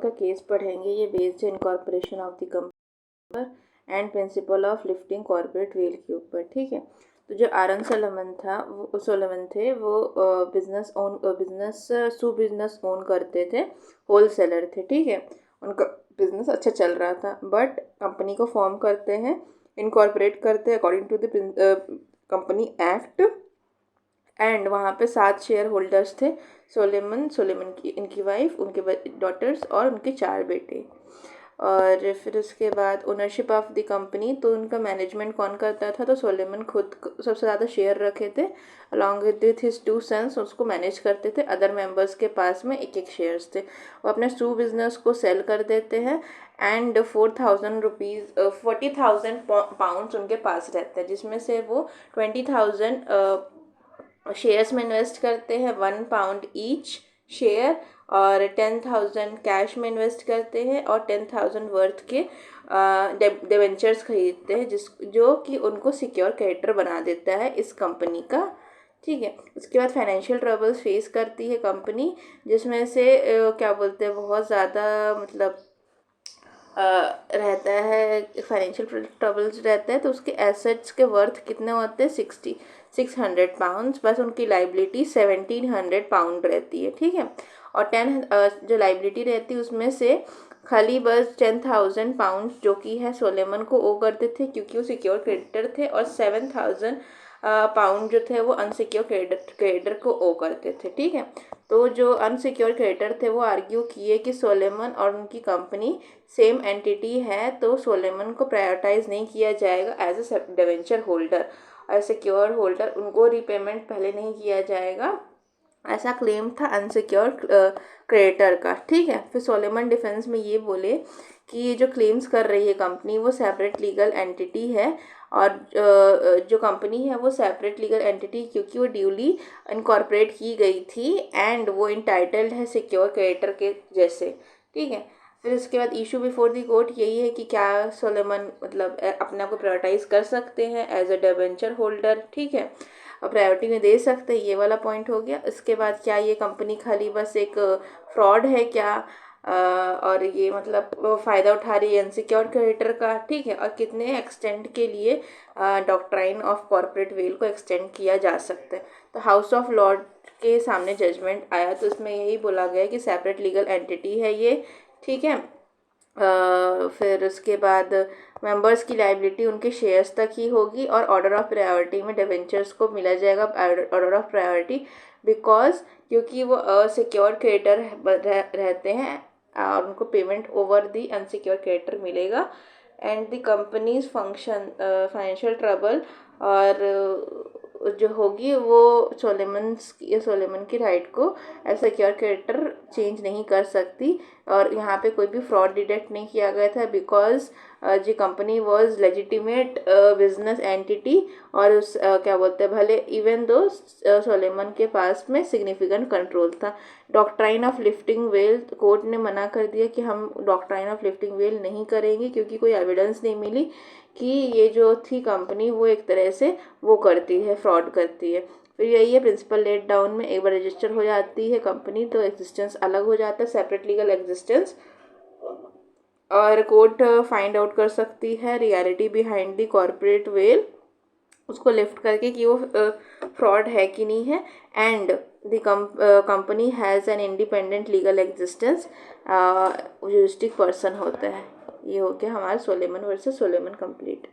का केस पढ़ेंगे। ये based incorporation of the company and principle of lifting corporate veil के ऊपर, ठीक है। तो जो आरन सोलोमन था वो सोलोमन थे वो बिजनेस ओन करते थे, होल सेलर थे, ठीक है। उनका बिजनेस अच्छा चल रहा था, बट कंपनी को फॉर्म करते हैं, इनकॉर्पोरेट करते हैं according to the company act. And वहाँ पे 7 शेयर होल्डर्स थे, सोलेमन की, इनकी वाइफ, उनके डॉटर्स और उनके 4 बेटे। और फिर उसके बाद ओनरशिप ऑफ द कंपनी, तो उनका मैनेजमेंट कौन करता था, तो सोलेमन खुद सबसे ज़्यादा शेयर रखे थे, अलॉन्ग विद हिज 2 सन्स उसको मैनेज करते थे। अदर मेंबर्स के पास में एक शेयर्स थे। वो अपने शू बिजनेस को सेल कर देते हैं एंड 40,000 पाउंड्स उनके पास रहते हैं, जिसमें से वो 20,000 शेयर्स में इन्वेस्ट करते हैं, £1 ईच शेयर, और 10,000 कैश में इन्वेस्ट करते हैं और 10,000 वर्थ के डिबेंचर्स खरीदते हैं, जो कि उनको सिक्योर क्रेडिटर बना देता है इस कंपनी का, ठीक है। उसके बाद फाइनेंशियल ट्रबल्स फेस करती है कंपनी, जिसमें से क्या बोलते हैं, बहुत ज़्यादा मतलब रहता है, फाइनेंशियल ट्रबल्स रहता है। तो उसके एसेट्स के वर्थ कितने होते हैं, 600 पाउंड्स, बस उनकी लाइबिलिटी 1700 पाउंड रहती है, ठीक है। और 10 जो लाइबिलिटी रहती है उसमें से खाली बस 10,000 पाउंड जो कि है सोलेमन को ओ करते थे, क्योंकि वो सिक्योर क्रेडिटर थे, और 7,000 पाउंड जो थे वो अनसिक्योर क्रेडिटर को ओ करते थे, ठीक है। तो जो अनसिक्योर क्रेडिटर थे वो आर्ग्यू किए कि सोलेमन और उनकी कंपनी सेम एंटिटी है, तो सोलेमन को प्रायोरिटाइज नहीं किया जाएगा एज ए डिवेंचर होल्डर, और सिक्योर होल्डर उनको रिपेमेंट पहले नहीं किया जाएगा, ऐसा क्लेम था अनसिक्योर क्रेडिटर का, ठीक है। फिर सोलेमन डिफेंस में ये बोले कि ये जो क्लेम्स कर रही है कंपनी वो सेपरेट लीगल एंटिटी है, और जो कंपनी है वो सेपरेट लीगल एंटिटी क्योंकि वो ड्यूली इनकॉर्पोरेट की गई थी एंड वो इंटाइटल्ड है सिक्योर क्रेडिटर के जैसे, ठीक है। फिर उसके बाद इशू बिफोर दी कोर्ट यही है कि क्या सोलेमन मतलब अपने को प्रायोरिटाइज कर सकते हैं एज अ डिबेंचर होल्डर, ठीक है, और प्रायोरिटी में दे सकते हैं, ये वाला पॉइंट हो गया। इसके बाद क्या ये कंपनी खाली बस एक फ्रॉड है क्या, और ये मतलब फ़ायदा उठा रही है अनसिक्योर्ड क्रेडिटर का, ठीक है, और कितने एक्सटेंड के लिए डॉक्ट्राइन ऑफ कॉर्पोरेट वेल को एक्सटेंड किया जा सकता है। तो हाउस ऑफ लॉर्ड के सामने जजमेंट आया, तो इसमें यही बोला गया कि सेपरेट लीगल एंटिटी है ये, ठीक है। फिर उसके बाद मेंबर्स की लाइबिलिटी उनके शेयर्स तक ही होगी, और ऑर्डर ऑफ प्रायोरिटी में डिवेंचर्स को मिला जाएगा ऑर्डर ऑफ प्रायोरिटी, बिकॉज क्योंकि वो सिक्योर क्रेडिटर रहते हैं, और उनको payment over the unsecure creditor मिलेगा। And the companies function financial trouble और जो होगी वो सोलेमन की राइट को एज सिक्योर क्रेडिटर चेंज नहीं कर सकती, और यहाँ पे कोई भी फ्रॉड डिटेक्ट नहीं किया गया था, because the company was legitimate business entity, और उस क्या बोलते हैं, भले इवन दो सोलेमन के पास में सिग्निफिकेंट कंट्रोल था। Doctrine of lifting well, court ने मना कर दिया कि हम डॉक्ट्राइन ऑफ लिफ्टिंग वेल नहीं करेंगे, क्योंकि कोई एविडेंस नहीं मिली कि ये जो थी कंपनी वो एक तरह से वो करती है, फ्रॉड करती है। फिर यही है प्रिंसिपल लेट डाउन में एक बार रजिस्टर हो जाती है कंपनी तो एग्जिस्टेंस अलग हो जाता है, सेपरेट लीगल एग्जिस्टेंस, और कोर्ट फाइंड आउट कर सकती है reality behind the corporate veil, उसको लिफ्ट करके कि वो फ्रॉड है कि नहीं है, and the company has an independent legal existence, juristic person होता है। ये हो गया हमारा सोलेमन वर्सेस सोलेमन कंप्लीट।